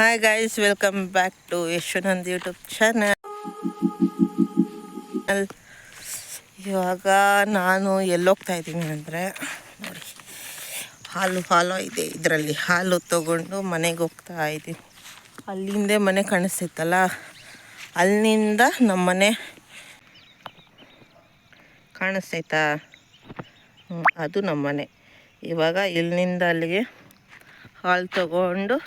Hi guys, welcome back to Yashwant YouTube channel. ಇವಾಗ ನಾನು ಎಲ್ಲೋಗ್ತಾ ಇದ್ದೀನಿ ಅಂದರೆ ನೋಡಿ, ಹಾಲು ಇದೆ. ಇದರಲ್ಲಿ ಹಾಲು ತೊಗೊಂಡು ಮನೆಗೆ ಹೋಗ್ತಾ ಇದ್ದೀನಿ. ಅಲ್ಲಿಂದ ಮನೆ ಕಾಣಿಸ್ತೈತಲ್ಲ, ಅಲ್ಲಿಂದ ನಮ್ಮ ಮನೆ ಕಾಣಿಸ್ತೈತಾ, ಅದು ನಮ್ಮ ಮನೆ. ಇವಾಗ ಇಲ್ಲಿಂದ ಅಲ್ಲಿಗೆ ಹಾಲು ತೊಗೊಂಡು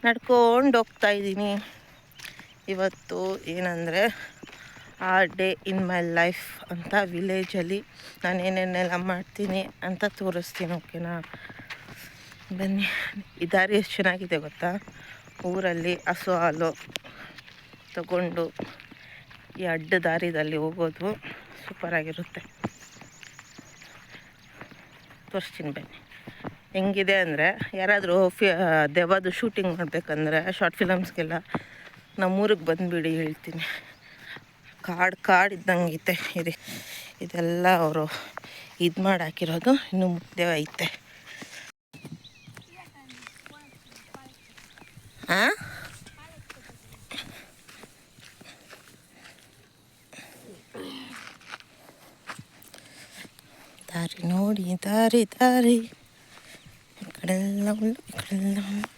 ನಡ್ಕೊಂಡು ಹೋಗ್ತಾಯಿದ್ದೀನಿ. ಇವತ್ತು ಏನಂದರೆ ಆ ಡೇ ಇನ್ ಮೈ ಲೈಫ್ ಅಂತ ವಿಲೇಜಲ್ಲಿ ನಾನು ಏನೇನೆಲ್ಲ ಮಾಡ್ತೀನಿ ಅಂತ ತೋರಿಸ್ತೀನಿ. ಓಕೆನಾ, ಬನ್ನಿ. ಈ ದಾರಿ ಎಷ್ಟು ಚೆನ್ನಾಗಿದೆ ಗೊತ್ತಾ? ಊರಲ್ಲಿ ಹಸು ಹಾಲು ತಗೊಂಡು ಈ ಅಡ್ಡ ದಾರಿದಲ್ಲಿ ಹೋಗೋದು ಸೂಪರಾಗಿರುತ್ತೆ. ತೋರಿಸ್ತೀನಿ ಬನ್ನಿ. ಹೆಂಗಿದೆ ಅಂದರೆ, ಯಾರಾದರೂ ದೆವ್ವದು ಶೂಟಿಂಗ್ ಮಾಡಬೇಕಂದ್ರೆ ಶಾರ್ಟ್ ಫಿಲಮ್ಸ್ಗೆಲ್ಲ ನಮ್ಮೂರಿಗೆ ಬಂದುಬಿಡಿ, ಹೇಳ್ತೀನಿ. ಕಾಡು ಇದ್ದಂಗೈತೆ ಇದು. ಇದೆಲ್ಲ ಅವರು ಇದು ಮಾಡಿ ಹಾಕಿರೋದು, ಇನ್ನೂ ಮುದ್ದೆ ಐತೆ. ಹಾಂ, ದಾರಿ ನೋಡಿ, ದಾರಿ ಈ ಕಡೆಲ್ಲ ಹುಲ್ಲು, ಈ ಕಡೆಲ್ಲ ಹುಲ್ಲು.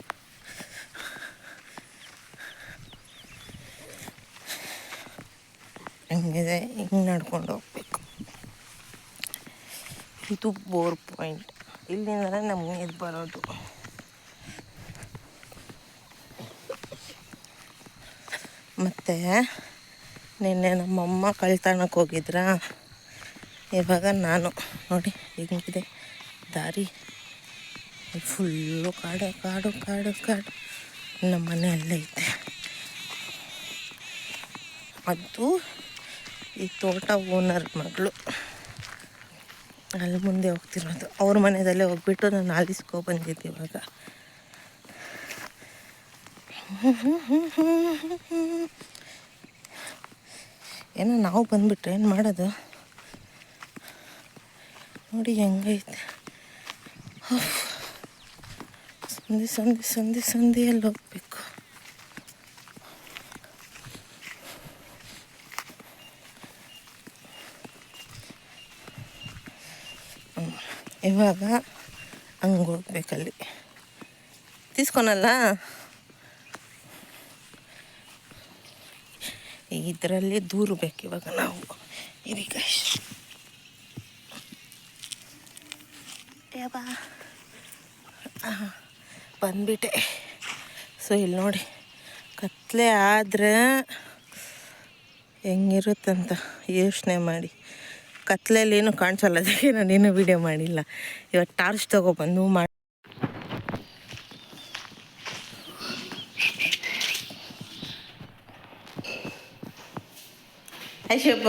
ಹೆಂಗಿದೆ, ಹಿಂಗೆ ನಡ್ಕೊಂಡು ಹೋಗ್ಬೇಕು. ಇದು ಬೋರ್ ಪಾಯಿಂಟ್. ಇಲ್ಲಿಂದಲೇ ನಮಗೆ ಇದು ಬರೋದು. ಮತ್ತು ನಿನ್ನೆ ನಮ್ಮಮ್ಮ ಕಳ್ತನಕ್ಕೆ ಹೋಗಿದ್ರ. ಇವಾಗ ನಾನು ನೋಡಿ ಹೆಂಗಿದೆ ದಾರಿ. ಫುಲ್ಲು ಕಾಡು. ನಮ್ಮ ಮನೆ ಅಲ್ಲೇ ಐತೆ. ಅದು ಈ ತೋಟ ಓನರ್ ಮಗಳು. ಅಲ್ಲಿ ಮುಂದೆ ಹೋಗ್ತಿರೋದು. ಅವ್ರ ಮನೆಯಲ್ಲೇ ಹೋಗ್ಬಿಟ್ಟು ನಾನು ಆಲಿಸ್ಕೊಬಂದಿದ್ದೆ. ಇವಾಗ ಏನೋ ನಾವು ಬಂದುಬಿಟ್ರೆ ಏನು ಮಾಡೋದು ನೋಡಿ, ಹೆಂಗೈತೆ. ಸಂಧಿಯಲ್ಲಿ ಹೋಗ್ಬೇಕು. ಇವಾಗ ಹಂಗೆ ಹೋಗ್ಬೇಕಲ್ಲಿ. ತೀಸ್ಕೊನಲ್ಲ, ಇದರಲ್ಲಿ ದೂರಬೇಕು ಇವಾಗ ನಾವು. ಇದೀಗ ಬಂದ್ಬಿಟ್ಟೆ. ಸೊ ಇಲ್ಲಿ ನೋಡಿ, ಕತ್ಲೆ ಆದರೆ ಹೆಂಗಿರುತ್ತಂತ ಯೋಚನೆ ಮಾಡಿ. ಕತ್ಲೆಯಲ್ಲಿ ಏನೂ ಕಾಣಿಸಲ್ಲ, ಅದಕ್ಕೆ ನಾನೇನು ವೀಡಿಯೋ ಮಾಡಿಲ್ಲ. ಇವಾಗ ಟಾರ್ಚ್ ತೊಗೊಬಂದು ಮಾಡಿ. ಐಶಪ್ಪ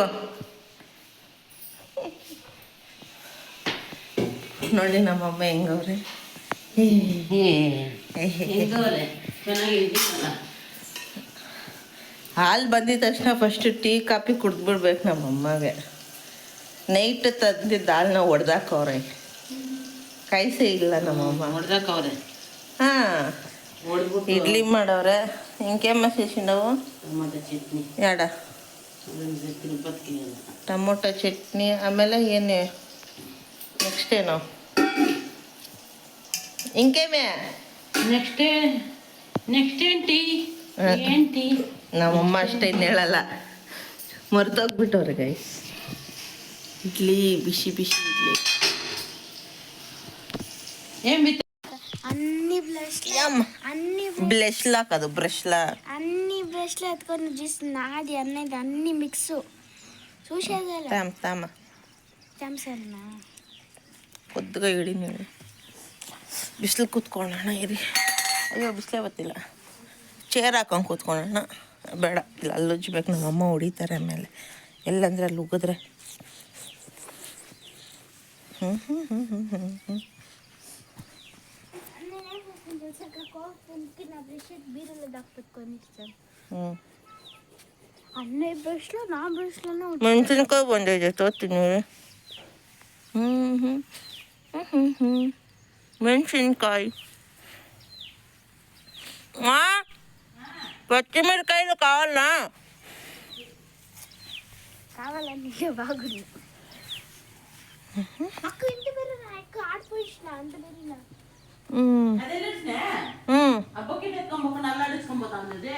ನೋಡಿ ನಮ್ಮಮ್ಮ ಹೆಂಗವ್ರೆ. ಹಾಲು ಬಂದಿದ ತಕ್ಷಣ ಫಸ್ಟ್ ಟೀ ಕಾಫಿ ಕುಡ್ದ್ಬಿಡ್ಬೇಕು ನಮ್ಮಮ್ಮಗೆ. ನೈಟ್ ತಂದಿದ್ದ ಹಾಲನ್ನ ಹೊಡ್ದಾಕವ್ರೆ, ಕಾಯಿಸೇ ಇಲ್ಲ ನಮ್ಮಮ್ಮ. ಹೊಡ್ದಾಕವ್ರೆ. ಹಾಂ, ಇಡ್ಲಿ ಮಾಡವ್ರೆ. ಹಿಂಗೆಮ್ಮ ಸೇಸಿನವು ಯಾಡ ಟೊಮೊಟೊ ಚಟ್ನಿ. ಆಮೇಲೆ ಏನು ನೆಕ್ಸ್ಟ್ ಏನು ಹಿಂಗೇಮೆ ನೆಕ್ಸ್ಟ್ ಏನು ಟೀ. ನಮ್ಮಮ್ಮ ಅಷ್ಟೇ ಇನ್ನು ಹೇಳಲ್ಲ, ಮರ್ತೋಗ್ಬಿಟ್ಟವ್ರೆ ಗೈಸ್. ಇಡ್ಲಿ, ಬಿಸಿ ಇಡ್ಲಿ. ಏನು ಬಿತ್ತು ಬ್ಲೆಶ್ಲಾಕ್, ಅದು ಬ್ರಷ್ಲಾ అన్ని బ్రష్లు ఎత్తుకొని చూసి నాది అనేది అన్ని మిక్స్ చూసేదా ಚಾಮ್ಸರ್ನ పొద్దుగా ಇಡಿ ನೀವು. ಬಿಸಿಲು ಕೂತ್ಕೊಳ್ಳೋಣ ಇರಿ. ಅಯ್ಯೋ ಬಿಸಿಲೇ ಬರ್ತಿಲ್ಲ. ಚೇರ್ ಹಾಕೊಂಡು ಕೂತ್ಕೊಳ್ಳೋಣ. ಬೇಡ, ಇಲ್ಲ ಅಲ್ಲಿ ಉಜ್ಬೇಕು. ನಮ್ಮಮ್ಮ ಹೊಡಿತಾರೆ ಆಮೇಲೆ. ಎಲ್ಲಂದ್ರೆ ಅಲ್ಲಿ ಉಗಿದ್ರೆ. ಮೆಣಸಿನ್ಕಾಯಿ ಬಂದಿದೆ, ತೋತೀನಿ. ಮೆಣಸಿನ್ಕಾಯಿ. పచ్చిమిరకాయలు కావాలా? కావాలండి బాగుంది. అక్క ఇంటి పేరు నాకు ఆడిపోయిన అంత తెలియదు. అదే తెలిసినా ఆ బొకెట్ ఎత్తుకొని అల్లాడించుకొని అదే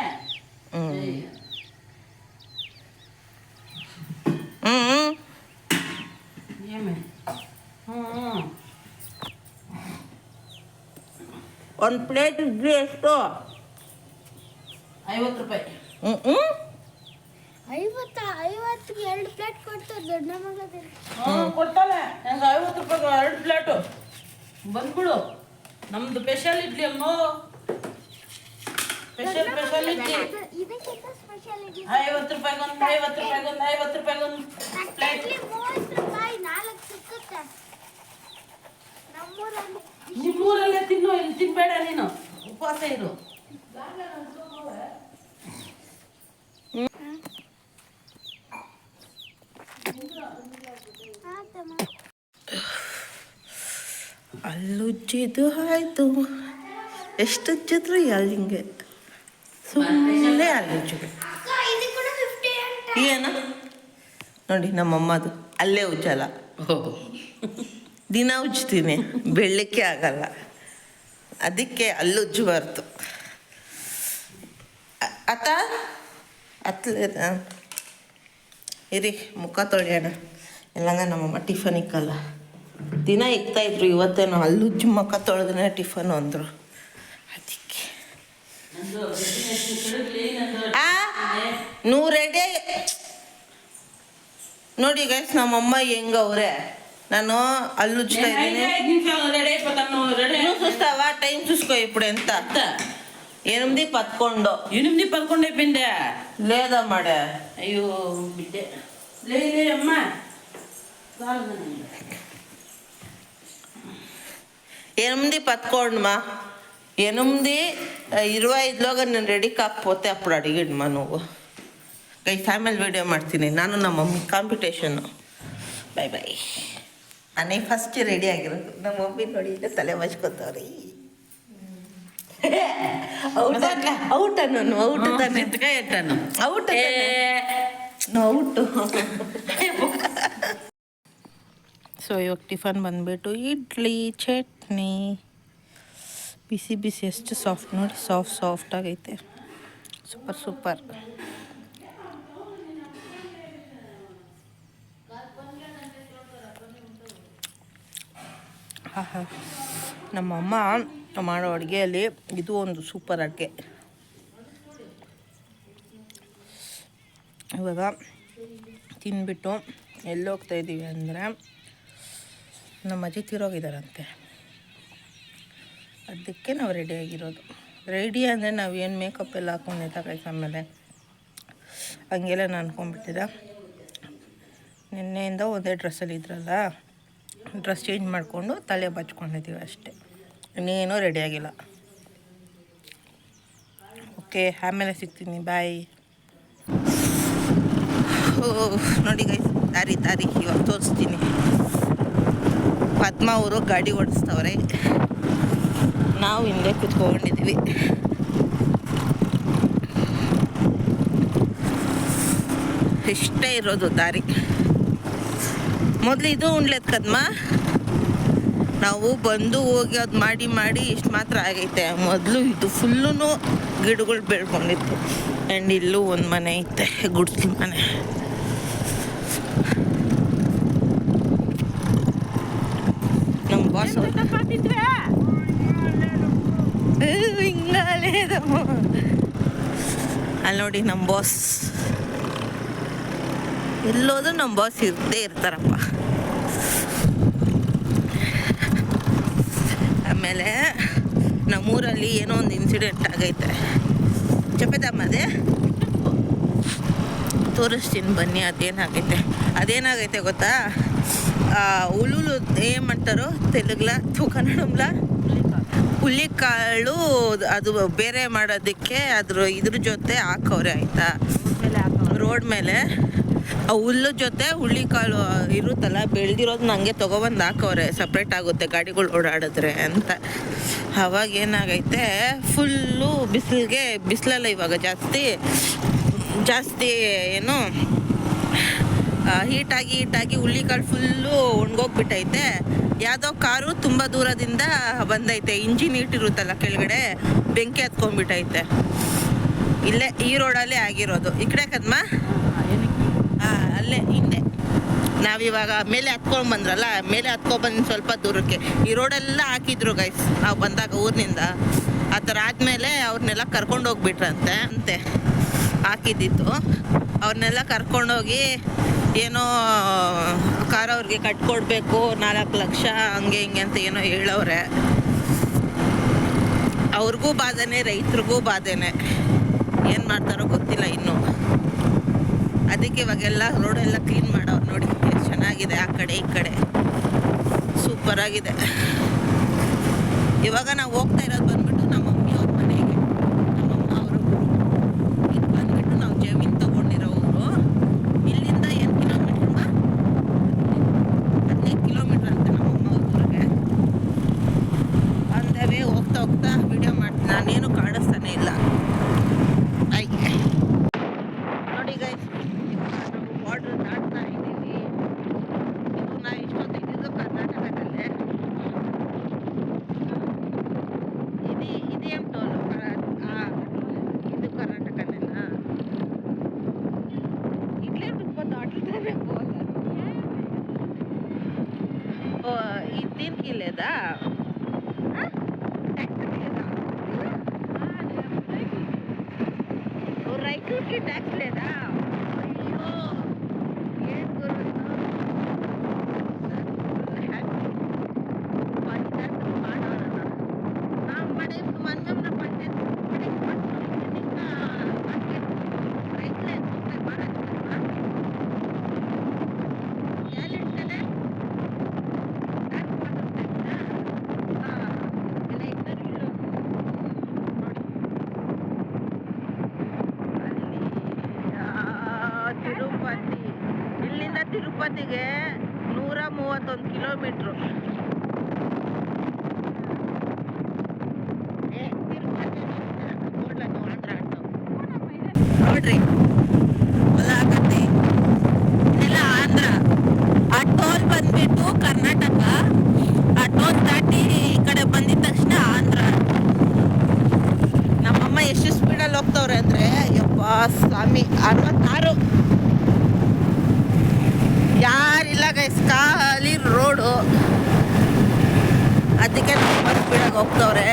ఏమి ಒಂದು ಪ್ಲೇಟ್ ಇಡ್ಲಿ ಎಷ್ಟು? 50 ರೂಪಾಯಿ. 50ಗೆ 2 ಪ್ಲೇಟ್ ಕೊಡ್ತಾರೆ ದೊಡ್ಡ ಮಗ. ಕೊಡ್ತಾಳೆ ನಂಗೆ 50 ರೂಪಾಯಿಗೆ 2 ಪ್ಲೇಟು ಬಂದ್ಬಿಡು. ನಮ್ದು ಸ್ಪೆಷಲ್ ಇಡ್ಲಿ ಅಮ್ಮ, ಸ್ಪೆಷಲ್ ಇಡ್ಲಿ. ಇದಕ್ಕಿಂತ ಸ್ಪೆಷಲ್ ಇಡ್ಲಿ 50 ರೂಪಾಯಿಗೊಂದು 50 ರೂಪಾಯಿಗೊಂದು 50 ರೂಪಾಯಿಗೊಂದು ಪ್ಲೇಟ್. 30 ರೂಪಾಯಿ 4 ಸಿಕ್ಕುತ್ತೆ ನಮ್ಮೂರಲ್ಲಿ. ನಿಮ್ಮೂರಲ್ಲೇ ತಿನ್ನು, ಇಲ್ಲಿ ತಿನ್ಬೇಡ ನೀನು, ಉಪವಾಸ ಇರು. ಅಲ್ಲುಜ್ಜಿದು ಆಯ್ತು, ಎಷ್ಟು ಉಜ್ಜಿದ್ರು ಅಲ್ಲಿಂಗೆ ಸುಮ್ಮನೆ ಅಲ್ಲುಜ್ಜಿದು. ಏನು ನೋಡಿ ನಮ್ಮಮ್ಮದು ಅಲ್ಲೇ ಉಜ್ಜಲ್ಲ, ದಿನ ಉಜ್ತೀನಿ, ಬೆಳ್ಳಕ್ಕೆ ಆಗಲ್ಲ, ಅದಕ್ಕೆ ಅಲ್ಲುಜ್ಜಬಾರ್ದು. ಅತ್ತ ಅತ್ಲೇದ ಇರಿ ಮುಖ ತೊಳೆಯೋಣ, ಇಲ್ಲಾಂದ್ರೆ ನಮ್ಮಮ್ಮ ಟಿಫನ್ ಇಕ್ಕಲ್ಲ. ದಿನ ಇಕ್ತಾಯಿದ್ರು, ಇವತ್ತೇನೋ ಅಲ್ಲುಜ್ಜು ಮುಖ ತೊಳೆದ್ರೆ ಟಿಫನ್ ಅಂದರು. ಅದಕ್ಕೆ ನೀವು ರೆಡಿ ನೋಡಿ ಗೈಸ್, ನಮ್ಮಮ್ಮ ಹೆಂಗವ್ರೆ. ನಾನು ಅಲ್ಲುಜ್ತಾ ಇದ್ದೀನಿ, ಸುಸ್ತಾವ ಟೈಮ್ చూసుకో ఇప్పుడు ఎంత 8 పిండే లేదా మాడే. అయ్యో బిడ్డే లే అమ్మా 8:11 మా 8:25లోగా నేను రెడీ కాకపోతే అప్పుడు అడిగిడు మా నువ్వు. ಗೈ ಫ್ಯಾಮಿಲಿ ವಿಡಿಯೋ ಮಾಡ್ತೀನಿ ನಾನು ನಮ್ಮ ಮಮ್ಮಿ ಕಾಂಪಿಟೇಷನ್ನು. ಬಾಯ್ ಬಾಯ್. ನಾನೇ ಫಸ್ಟ್ ರೆಡಿ ಆಗಿರೋದು, ನಮ್ಮ ಮಮ್ಮಿ ನೋಡಿ ಇಲ್ಲ ತಲೆ ಮಚ್ಕೋತಾವ್ರಿ. ಔಟ್ ನಾನು ಔಟ್ ತಾನೆ, ಔಟ್ ಔಟು. ಸೊ ಇವಾಗ ಟಿಫನ್ ಬಂದುಬಿಟ್ಟು ಇಡ್ಲಿ ಚಟ್ನಿ, ಬಿಸಿ ಬಿಸಿ ಎಷ್ಟು ಸಾಫ್ಟ್ ನೋಡಿ, ಸಾಫ್ಟ್ ಆಗೈತೆ, ಸೂಪರ್. ನಮ್ಮಮ್ಮ ಮಾಡೋ ಅಡುಗೆಯಲ್ಲಿ ಇದು ಒಂದು ಸೂಪರ್ ಅಡುಗೆ. ಇವಾಗ ತಿಂದ್ಬಿಟ್ಟು ಎಲ್ಲೋಗ್ತಾಯಿದ್ದೀವಿ ಅಂದರೆ ನಮ್ಮ ಅಜ್ಜಿ ತೀರೋಗಿದ್ದಾರಂತೆ, ಅದಕ್ಕೆ ನಾವು ರೆಡಿಯಾಗಿರೋದು. ರೆಡಿ ಅಂದರೆ ನಾವು ಏನು ಮೇಕಪ್ ಎಲ್ಲ ಹಾಕ್ಕೊಂಡಿದ್ದ ಆಮೇಲೆ ಹಂಗೆಲ್ಲ ನಾನು ಅಂದ್ಕೊಂಡ್ಬಿಟ್ಟಿದ್ದೆ. ನಿನ್ನೆಯಿಂದ ಒಂದೇ ಡ್ರೆಸ್ಸಲ್ಲಿ ಇದ್ರಲ್ಲ, ಡ್ರೆಸ್ ಚೇಂಜ್ ಮಾಡಿಕೊಂಡು ತಲೆ ಬಚ್ಕೊಂಡಿದ್ದೀವಿ ಅಷ್ಟೇ, ಇನ್ನೇನೂ ರೆಡಿಯಾಗಿಲ್ಲ. ಓಕೆ, ಆಮೇಲೆ ಸಿಗ್ತೀನಿ, ಬಾಯ್. ನೋಡಿ ಗೈಸ್, ದಾರಿ ಇವಾಗ ತೋರಿಸ್ತೀನಿ. ಪದ್ಮ ಅವರು ಗಾಡಿ ಓಡಿಸ್ತವ್ರೆ, ನಾವು ಹಿಂದೆ ಕೂತ್ಕೊಂಡಿದ್ದೀವಿ. ಇಷ್ಟೇ ಇರೋದು ದಾರಿ. ಮೊದಲು ಇದು ಉಣ್ಲೆದ್ ಕದ್ಮ, ನಾವು ಬಂದು ಹೋಗಿ ಅದು ಮಾಡಿ ಇಷ್ಟು ಮಾತ್ರ ಆಗೈತೆ. ಮೊದಲು ಇದು ಫುಲ್ಲೂ ಗಿಡಗಳು ಬೆಳ್ಕೊಂಡಿತ್ತು. ಆ್ಯಂಡ್ ಇಲ್ಲೂ ಒಂದು ಮನೆ ಐತೆ, ಗುಡ್ಸ್ಲ ಮನೆ. ನಮ್ಮ ಬಾಸ್ ಹಿಂಗಾಲೇದಮ್ಮ, ಅಲ್ಲಿ ನೋಡಿ ನಮ್ಮ ಬಾಸ್. ಎಲ್ಲೋದ್ರೂ ನಮ್ಮ ಬಾಸ್ ಇರ್ದೇ ಇರ್ತಾರಪ್ಪ. ಆಮೇಲೆ ನಮ್ಮೂರಲ್ಲಿ ಏನೋ ಒಂದು ಇನ್ಸಿಡೆಂಟ್ ಆಗೈತೆ, ಚಪ್ಪೆದಮ್ಮದೇ ತೋರಿಸ್ತೀನಿ ಬನ್ನಿ. ಅದೇನಾಗೈತೆ ಗೊತ್ತಾ? ಉಳುಲು ಏమంటారు ತೆಲುಗ್ಲ ಕನ್ನಡಂಲ ಹುಲಿಕಾಳು, ಅದು ಬೇರೆ ಮಾಡೋದಕ್ಕೆ ಇದ್ರ ಜೊತೆ ಹಾಕವ್ರೆ ಆಯಿತಾ, ರೋಡ್ ಮೇಲೆ ಆ ಹುಲ್ಲು ಜೊತೆ ಹುಳ್ಳಿಕಾಳು ಇರುತ್ತಲ್ಲ ಬೆಳೆದಿರೋದು ನನಗೆ ತೊಗೊಬಂದು ಹಾಕವ್ರೆ, ಸಪ್ರೇಟ್ ಆಗುತ್ತೆ ಗಾಡಿಗಳು ಓಡಾಡಿದ್ರೆ ಅಂತ. ಅವಾಗ ಏನಾಗೈತೆ, ಫುಲ್ಲು ಬಿಸಿಲಲ್ಲ ಇವಾಗ ಜಾಸ್ತಿ ಏನು ಹೀಟಾಗಿ ಹುಳ್ಳಿಕಾಳು ಫುಲ್ಲು ಒಣಗೋಗ್ಬಿಟ್ಟೈತೆ. ಯಾವುದೋ ಕಾರು ತುಂಬ ದೂರದಿಂದ ಬಂದೈತೆ, ಇಂಜಿನ್ ಇಟ್ಟಿರುತ್ತಲ್ಲ ಕೆಳಗಡೆ, ಬೆಂಕಿ ಹತ್ಕೊಂಡ್ಬಿಟ್ಟೈತೆ. ಇಲ್ಲೇ ಈ ರೋಡಲ್ಲೇ ಆಗಿರೋದು. ಈ ಕಡೆ ಕದ್ಮ ಅಲ್ಲೇ ಹಿಂದೆ ನಾವಿವಾಗ ಮೇಲೆ ಹತ್ಕೊಂಡು ಬಂದ್ರಲ್ಲ, ಮೇಲೆ ಹತ್ಕೊಬಂದು ಸ್ವಲ್ಪ ದೂರಕ್ಕೆ ಈ ರೋಡೆಲ್ಲ ಹಾಕಿದ್ರು ಗೈಸ್. ನಾವು ಬಂದಾಗ ಊರಿನಿಂದ ಆ ಥರ ಆದಮೇಲೆ ಅವ್ರನ್ನೆಲ್ಲ ಕರ್ಕೊಂಡು ಹೋಗ್ಬಿಟ್ರಂತೆ ಹಾಕಿದ್ದಿತ್ತು. ಅವ್ರನ್ನೆಲ್ಲ ಕರ್ಕೊಂಡೋಗಿ ಏನೋ ಕಾರ್ ಅವ್ರಿಗೆ ಕಟ್ಕೊಡ್ಬೇಕು 4 ಲಕ್ಷ ಹಂಗೆ ಹಿಂಗೆ ಅಂತ ಏನೋ ಹೇಳವ್ರೆ. ಅವ್ರಿಗೂ ಬಾಧೆನೆ, ರೈತರಿಗೂ ಬಾಧೆನೆ. ಏನು ಮಾಡ್ತಾರೋ ಗೊತ್ತಿಲ್ಲ ಇನ್ನು. ಅದಕ್ಕೆ ಇವಾಗೆಲ್ಲ ರೋಡೆಲ್ಲ ಕ್ಲೀನ್ ಮಾಡವ್ರು ನೋಡಿ, ಎಷ್ಟು ಚೆನ್ನಾಗಿದೆ. ಆ ಕಡೆ ಈ ಕಡೆ ಸೂಪರಾಗಿದೆ. ಇವಾಗ ನಾವು ಹೋಗ್ತಾ ಇರೋದು ಬಂದ್ಬಿಟ್ಟು ನಮ್ಮ ಮಮ್ಮಿ ಅವ್ರ ಮನೆಗೆ. ನಮ್ಮಮ್ಮ ಅವರು ಇದು ಬಂದ್ಬಿಟ್ಟು ನಾವು ಜಮೀನು ತೊಗೊಂಡಿರೋ ಊರು. ಇಲ್ಲಿಂದ ಏನು ಕಿಲೋಮೀಟ್ರ್ 15 ಕಿಲೋಮೀಟ್ರ್ ಅಂತ ನಮ್ಮಮ್ಮ ಅವ್ರ ಊರಿಗೆ. ಅಂದವೇ ಹೋಗ್ತಾ ವಿಡಿಯೋ ಮಾಡ್ತೀನಿ, ನಾನೇನು ಕಾಣಿಸ್ತಾನೆ ಇಲ್ಲ. ನೋಡಿ ಗೈಸ್, ನಾವು ಬಾರ್ಡ್ರ್ ದಾಟ್ತಾ ಇದ್ದೀವಿ. ಇದು ನಾ ಇಷ್ಟೊತ್ತು ಇದ್ದಿದ್ದು ಕರ್ನಾಟಕದಲ್ಲೇ. ಇದು ಟೋಲು ಇದು ಕರ್ನಾಟಕನೇನಾ? ಇಲ್ಲೇ ಬಿಟ್ಬೋದು ಆಟೋದಾರೆ ಬೋಲ. ಓ ಇದ್ದೀನ್ ಕಿಲ್ಲೆದಾ रायपुर की टैक्स लेना। अयो ये गुरु ತಿರುಪತಿ, ಇಲ್ಲಿಂದ ತಿರುಪತಿಗೆ 131 ಕಿಲೋಮೀಟ್ರು. ನೋಡ್ರಿ ಹೊಲ ಆಗತ್ತೆ, ಇದೆಲ್ಲ ಆಂಧ್ರ. ಆ ಟೋಲ್ ಬಂದ್ಬಿಟ್ಟು ಕರ್ನಾಟಕ. ಆ ಟೋಲ್ ದಾಟಿ ಈ ಕಡೆ ಬಂದಿದ ತಕ್ಷಣ ಆಂಧ್ರ. ನಮ್ಮಮ್ಮ ಎಷ್ಟು ಸ್ಪೀಡಲ್ಲಿ ಹೋಗ್ತವ್ರೆ ಅಂದರೆ, ಯಪ್ಪ ಸ್ವಾಮಿ, 66. ಯಾರಿಲ್ಲ ಗೈಸ್, ಖಾಲಿ ರೋಡು. ಅದಕ್ಕೆ ನಮ್ಮ ಸ್ಪೀಡಾಗಿ ಹೋಗ್ತವ್ರೆ.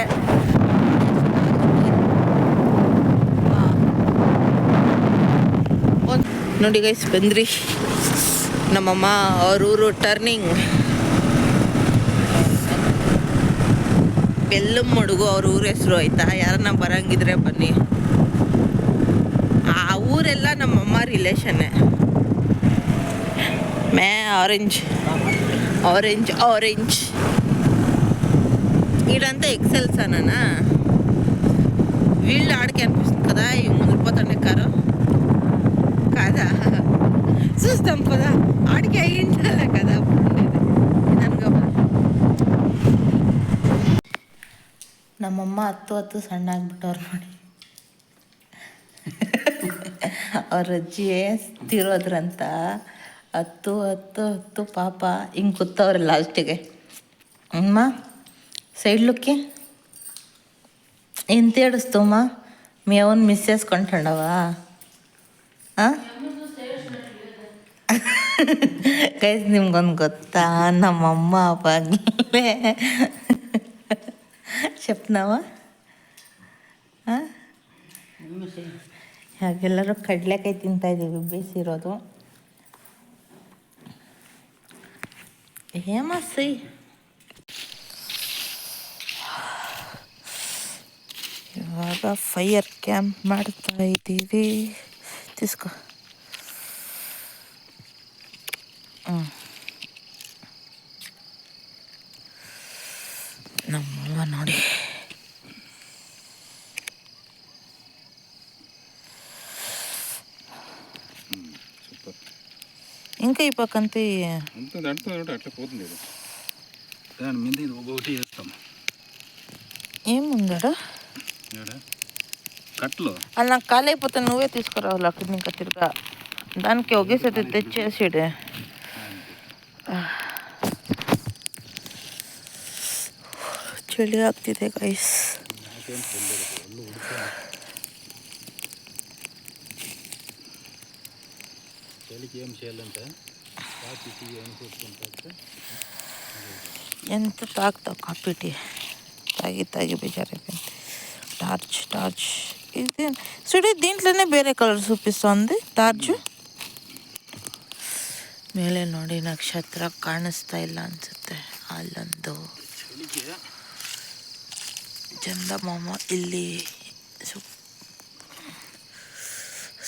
ನೋಡಿ ಗೈಸ್, ಬಂದ್ರಿ ನಮ್ಮಮ್ಮ ಅವ್ರ ಊರು ಟರ್ನಿಂಗ್. ಬೆಲ್ಲಮ್ಮಡುಗು ಅವ್ರ ಊರ ಹೆಸರು ಆಯ್ತಾ. ಯಾರನ್ನ ಬರಂಗಿದ್ರೆ ಬನ್ನಿ. ಆ ಊರೆಲ್ಲ ನಮ್ಮಮ್ಮ ರಿಲೇಷನ್ನೇ. मैं ఆరెంజ్ ఈడంతా ఎక్సెల్స్ అనా వీళ్ళు ఆడికి అనిపిస్తుంది కదా. ఈ ముందు పోతాండే కారు కాదా, చూస్తాం కదా. ఆడికి అయ్యిండాలే కదా ನಮ್ಮಮ್ಮ ಹತ್ತು ಸಣ್ಣ ಆಗ್ಬಿಟ್ಟವ್ರು ನೋಡಿ. ಅವ್ರ ಅಜ್ಜಿ ತೀರೋದ್ರಂತ ಹತ್ತು ಪಾಪ ಹಿಂಗೆ ಕೂತವ್ರೆ ಲಾಸ್ಟಿಗೆ. ಅಮ್ಮ ಸೈಡ್ ಲುಕ್ಕಿ ಎಂತ ಹೇಳಿಸ್ತಮ್ಮ మీ ಅವನ್ ಮಿಸ್ చేసుకుంటాడవా? ಗೈಸ್ ನಿಮ್ಗೊಂದು ಗೊತ್ತಾ, ನಮ್ಮಮ್ಮ ಅವಾಗಲೇ చెప్పినావా? ಹಾಗೆಲ್ಲರೂ ಕಡಲೆಕಾಯಿ ತಿಂತಾಯಿದ್ದೀವಿ, ಬೇಯಿಸಿರೋದು. ಏಮಸ್ಸಿ ಇವಾಗ ಫೈರ್ ಕ್ಯಾಂಪ್ ಮಾಡ್ತಾ ಇದ್ದೀವಿ. ತಿಸ್ಕೊ. ನಮ್ಮವ್ವ ನೋಡಿ ఇంకా ఈ పక్కంతా ఉంటుంది అంటుంది అట్లా పోతుంది ఇది. దాని మీద ఇది ఒకటి వేస్తాం. ఏముందడా కట్లు అది నాకు ఖాళీ అయిపోతే నువ్వే తీసుకురావాలి అక్కడి ఇంకా తిరగా. దానికి ఒకేసారి తెచ్చేసాడే. ಚಳಿ ಆಗ್ತಿದೆ ಗೈಸ್. చలికి ఏం చేయాలంటే కాఫీ టీ ఏమి చేసుకుంటే ఎంత తాగుతావు కాఫీ టీ? తాగి తాగి బేజారైపోయింది. టార్చ్ ఇది చూడు, దీంట్లోనే ಬೇರೆ ಕಲರ್ చూపిస్తుంది ಟಾರ್ಚ್. ಮೇಲೆ ನೋಡಿ ನಕ್ಷತ್ರ ಕಾಣಿಸ್ತಾ ಇಲ್ಲ ಅನ್ಸುತ್ತೆ. ಅಲ್ಲೊಂದು ಚಂದಮಾಮ. ಇಲ್ಲಿ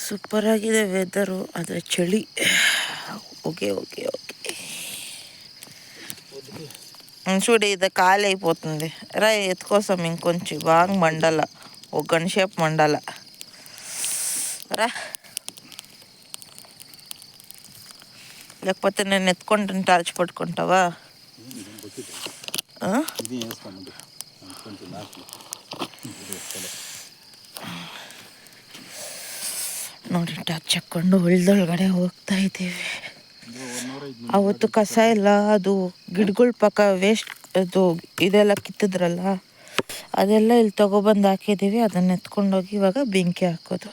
ಸೂಪರ್ ಆಗಿದೆ ವೆದರು, ಆದರೆ ಚಳಿ. ఓకే చూడు ఇది ఖాళీ అయిపోతుంది. రా ఎత్తుకోసం ఇంకొంచెం బాగా మండాల, ఒక గంట సేపు మండాల. రా, లేకపోతే నేను ఎత్తుకుంటాను, టార్చ్ పట్టుకుంటావా? ನೋಡಿ ಟಾರ್ಚ್ ಹಾಕ್ಕೊಂಡು ಹೊಲದೊಳಗಡೆ ಹೋಗ್ತಾ ಇದ್ದೀವಿ. ಅವತ್ತು ಕಸ ಎಲ್ಲ ಅದು ಗಿಡಗಳ ಪಕ್ಕ ವೇಸ್ಟ್ ಅದು ಇದೆಲ್ಲ ಕಿತ್ತಿದ್ರಲ್ಲ, ಅದೆಲ್ಲ ಇಲ್ಲಿ ತಗೊಬಂದು ಹಾಕಿದ್ದೀವಿ. ಅದನ್ನು ಎತ್ಕೊಂಡೋಗಿ ಇವಾಗ ಬೆಂಕಿ ಹಾಕೋದು.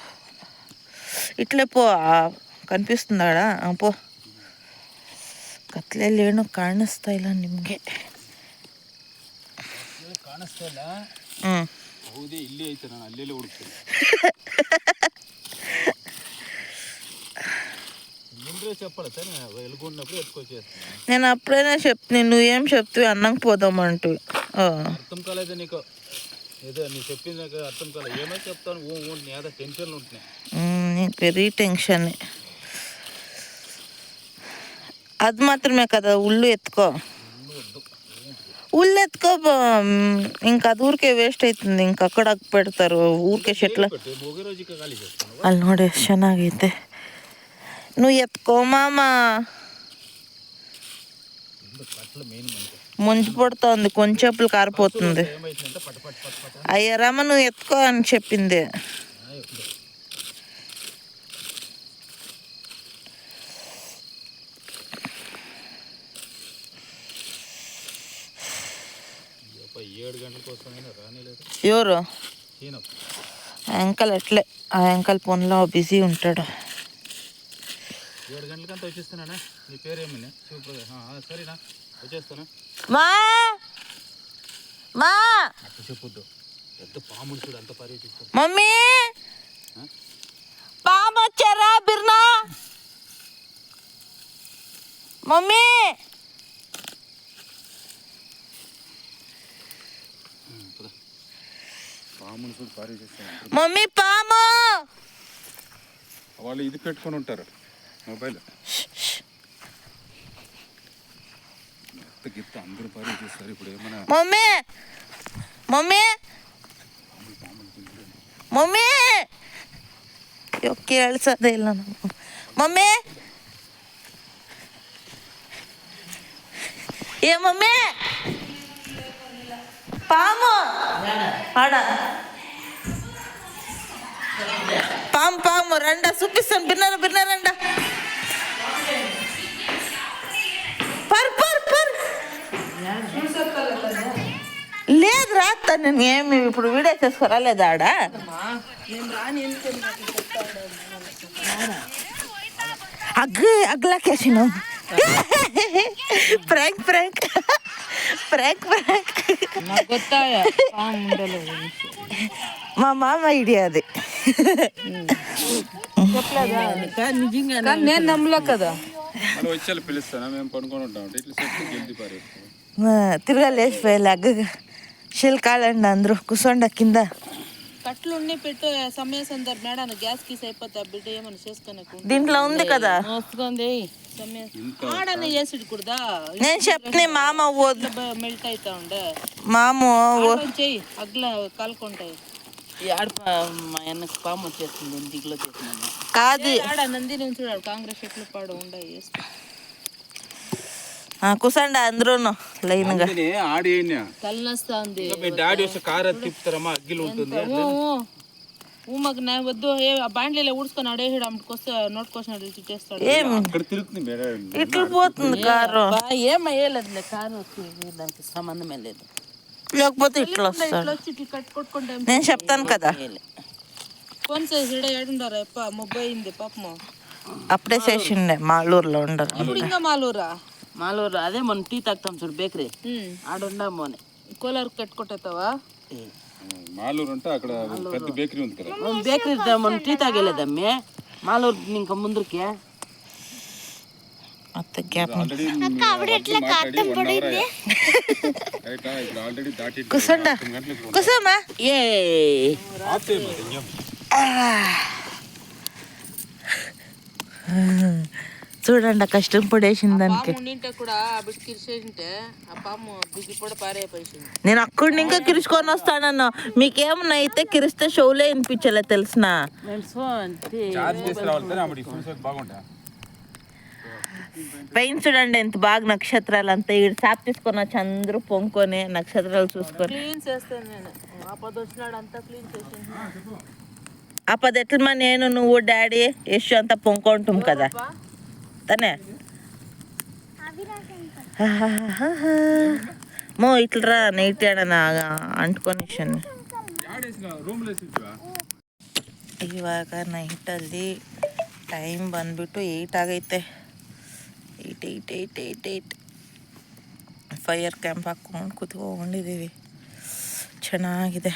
ಇಟ್ಲೆ ಪೋ ಕನ್ಪಿಸ್ತಾಳ ಪೋ. ಕತ್ಲೆಯಲ್ಲಿ ಏನು ಕಾಣಿಸ್ತಾ ಇಲ್ಲ ನಿಮಗೆ? ಕಾಣಿಸ್ತಾ ಇಲ್ಲ. ಹೌದೇ, ಇಲ್ಲಿ ಐತೆ, ನಾನು ಅಲ್ಲೆಲ್ಲೇ ಹುಡುಕ್ತೀನಿ. నేను అప్పుడైనా చెప్తాను, నువ్వేం చెప్తావు? అన్నం పోదామంటివి. అర్థం కాలేదు నీకు, ఏదో నీకు చెప్పింది నాకు అర్థం కాలేదు. ఏమో చెప్తాను, ఏదో టెన్షన్లు ఉంటున్నాయి. నీకు వెరీ టెన్షన్. అది మాత్రమే కదా, ఉల్లు ఎత్తుకో, ఉల్లు ఎత్తుకో. ఇంకా అది ఊరికే వేస్ట్ అవుతుంది, ఇంకా అక్కడ పెడతారు ఊరికే చెట్ల. ಅಲ್ಲಿ ನೋಡಿ ಎಷ್ಟು ಚೆನ್ನಾಗೈತೆ. నువ్వు ఎత్తుకో మామ. ముంచి పడుతుంది, కొంచెంపులు కారిపోతుంది. అయ్యా రామ, నువ్వు ఎత్తుకో అని చెప్పింది. ఎవరు? అంకల్ అట్లే, ఆ అంకల్ ఫోన్లో బిజీ ఉంటాడు. 7 గంటలకంతా వచ్చేస్తానా? నీ పేరేమన్నా? శివప్రకాష్. సరేనా, వచ్చేస్తానా? మా అట్లా చెప్పొద్దు, పెద్ద పాములు చూడు, అంత పర్యటిస్తాను. మమ్మీ పాము వచ్చారా బిర్నా? మమ్మీ పాములు చూడు, పర్యటిస్తాను. మమ్మీ పాము. వాళ్ళు ఇది పెట్టుకొని ఉంటారు మొబైల్. గిత్త అందరూ పర్యటిస్తారు. ఇప్పుడు ఏమన్నా ಮಮ್ಮಿ ಕೇಳಿಸೋದೇ ಇಲ್ಲ ನಾನು. ಮಮ್ಮಿ ఏ మమ్మీ పాము ఆడ పాము రండా చూపిస్తాను. బిర్నారండా లేదు రాత్త. నేను ఏమి ఇప్పుడు వీడియో చేసుకోరా లేదా? ఆడ అగ్లాకేసినాం. ఫ్రాంక్ మా మామ ఐడియా అది. నేను నమ్మలే కదా. వచ్చి పిలుస్తాను, మేము పడుకొని ఉంటాం. ఇట్లా చెప్తే జల్దీ పారేస్తాం. తిరగా లేచిపోయాలి. అగ్గ శిల్కాలండి అందరూ కూర్చోండి కింద. కట్లు ఉండి పెట్టు, సమయ సందర్భ మేడం గ్యాస్ కీస్ అయిపోతా బిడ్డ ఏమన్నా చేసుకునే. దీంట్లో ఉంది కదా మోస్తుంది ఆడనే చేసిడు కూడా. నేను చెప్తే మామ మెల్ట్ అవుతా ఉండే మామ చెయ్యి, అగ్ల కాలుకుంటాయి. ఆడ మా అన్నకు పాము వచ్చేస్తుంది, దిగులో చేస్తున్నాను కాదు. ఆడ నంది నేను చూడాలి, కాంగ్రెస్ చెట్లు పాడు ఉండే చేస్తా. కుసండ అందరూ లైన్గా అందుకని ఆడి తలనొస్తా ఉంది. మీ డాడీ వస్తే కారు అది తిప్పుతారమ్మా అగ్గిలు ఉంటుంది మాకు నా వద్దు ఆ బాండ్లీలో ఊడ్చుకొని అడేసాడు అమ్మకొస్తే నోటుకొచ్చినట్టు తిట్టేస్తాడు. ఏం అక్కడ తిరుగుతుంది మేడం ఇట్లా పోతుంది కారు, ఏమయ్యేలేదు కారు దానికి సంబంధమే లేదు. లేకపోతే ఇట్లా వస్తాడు. వచ్చి ఇట్లా కట్టుకుంటే నేను చెప్తాను కదా, ఫోన్ చేసి ఏడుండారా అప్ప మొబ్బై అయింది పాపము. అప్పుడే చేసిండే మాలూరులో ఉండరు. ఇప్పుడు ఇంకా మాలూరు అదే మనం టీ తాగుతాం చూడు బేకరీ ఆడుండాము అని కోలారు కట్టుకుంటావా? మాలూరు అంటే అక్కడ పెద్ద బేకరీ ఉంది కదా. బేకరీ మనం టీ తాగలేదమ్మే మాలూరు ఇంకా ముందుకి. అత్త గ్యాప్ ఆల్రెడీ దాటి కుసండ కుసమ్మా ఏ చూడండి కష్టం పడేసిన దానికి. కూడా కిరిసేసింటే ఆ పాము దిగి కూడా పారైపోయింది. నేను అక్కడి ఇంకా కిరుచుకొని వస్తానన్నా, మీకేమన్నా అయితే కిరిస్తే షోలే వినిపించలే తెలిసిన. పైన చూడండి ఎంత బాగా నక్షత్రాలు అంతా ఈడు సాప్ తీసుకొని వచ్చి అందరూ పొంకొని నక్షత్రాలు చూసుకొని క్లీన్ చేస్తాను నేను. ఆపద వచ్చినాడు అంతా క్లీన్ చేసి అప్పదెట్లమా నేను నువ్వు డాడీ యశ్ అంతా పొంకుంటాం కదా తనే. మో ఇట్లరా నైట్ ఆడనా ಅಂಟ್ಕೊಂಡು ಇವಾಗ ನೈಟಲ್ಲಿ ಟೈಮ್ ಬಂದ್ಬಿಟ್ಟು 8 ಆಗೈತೆ. 8 ಫೈರ್ ಕ್ಯಾಂಪ್ ಹಾಕ್ಕೊಂಡು ಕೂತ್ಕೊಂಡಿದ್ದೀವಿ. ಚೆನ್ನಾಗಿದೆ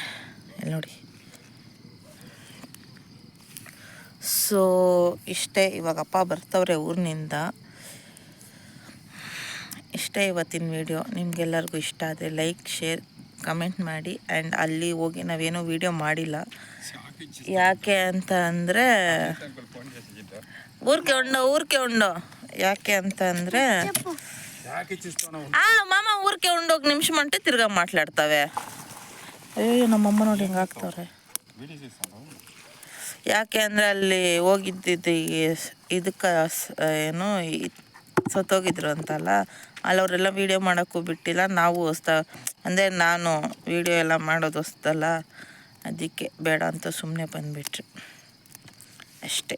ಇಲ್ಲಿ ನೋಡಿ. ಸೊ ಇಷ್ಟೇ, ಇವಾಗಪ್ಪ ಬರ್ತವ್ರೆ ಊರಿನಿಂದ. ಇಷ್ಟೇ ಇವತ್ತಿನ ವಿಡಿಯೋ. ನಿಮಗೆಲ್ಲರಿಗೂ ಇಷ್ಟ ಆದರೆ ಲೈಕ್ ಶೇರ್ ಕಮೆಂಟ್ ಮಾಡಿ. ಆ್ಯಂಡ್ ಅಲ್ಲಿ ಹೋಗಿ ನಾವೇನೋ ವಿಡಿಯೋ ಮಾಡಿಲ್ಲ, ಯಾಕೆ ಅಂತ ಅಂದರೆ ఊరికే ఉండు యాకే అంత ಅಂದರೆ మామ ఊరికే ఉండు ఒక నిమిషం అంటే తిరగా మాట్లాಡ್ತಾವೆ. ಅಯ್ಯೋ ನಮ್ಮಮ್ಮ ನೋಡಿ ಹಿಂಗೆ ಹಾಕ್ತವ್ರೆ. ಯಾಕೆ ಅಂದರೆ ಅಲ್ಲಿ ಹೋಗಿದ್ದಿದ್ದು ಇದಕ್ಕೆ ಏನು ಸತ್ತೋಗಿದ್ರು ಅಂತಲ್ಲ, ಅಲ್ಲಿ ಅವರೆಲ್ಲ ವೀಡಿಯೋ ಮಾಡೋಕ್ಕೂ ಬಿಟ್ಟಿಲ್ಲ. ನಾವು ಅಂದರೆ ನಾನು ವೀಡಿಯೋ ಎಲ್ಲ ಮಾಡೋದು ಹೊಸ್ತಲ್ಲ, ಅದಕ್ಕೆ ಬೇಡ ಅಂತ ಸುಮ್ಮನೆ ಬಂದುಬಿಟ್ರಿ ಅಷ್ಟೇ.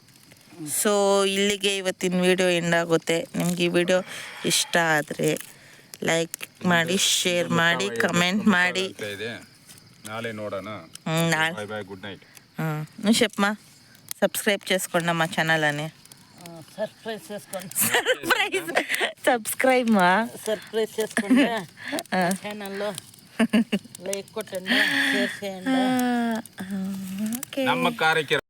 ಸೊ ಇಲ್ಲಿಗೆ ಇವತ್ತಿನ ವಿಡಿಯೋ ಎಂಡ್ ಆಗುತ್ತೆ. ನಿಮ್ಗೆ ಈ ವಿಡಿಯೋ ಇಷ್ಟ ಆದರೆ ಲೈಕ್ ಮಾಡಿ, ಶೇರ್ ಮಾಡಿ, ಕಮೆಂಟ್ ಮಾಡಿ. నాలే నోడనా బై బై గుడ్ నైట్. నువ్వు చెప్పమా, సబ్స్క్రైబ్ చేసుకోండి మా ఛానల్ అని. సర్ప్రైజ్ చేసుకోండి. సబ్స్క్రైబ్ మా సర్ప్రైజ్ చేసుకోండి. ఛానల్లో లైక్ కొట్టండి, షేర్ చేయండి. ఓకే. ನಮ್ಮ ಕಾರ್ಯಕ್ಕೆ